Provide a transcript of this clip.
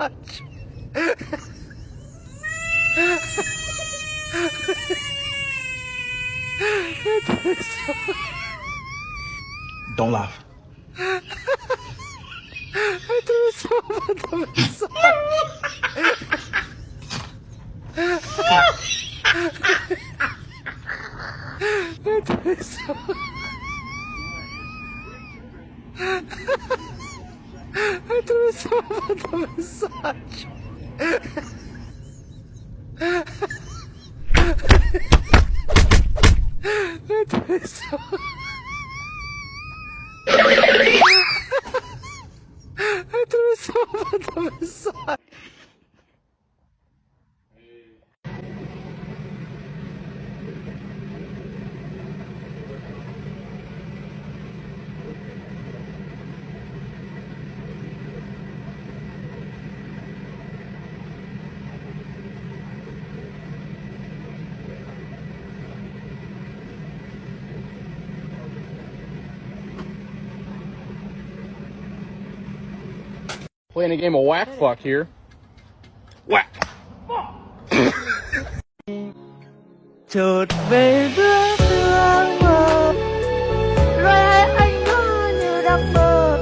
massage. Don't laugh. I do so much of I do so much of massage. I do so. I do so much of massage. Playing a game of whack fuck here. Whack. Chợt về giữa sương mờ, rồi anh ngỡ như đang mơ.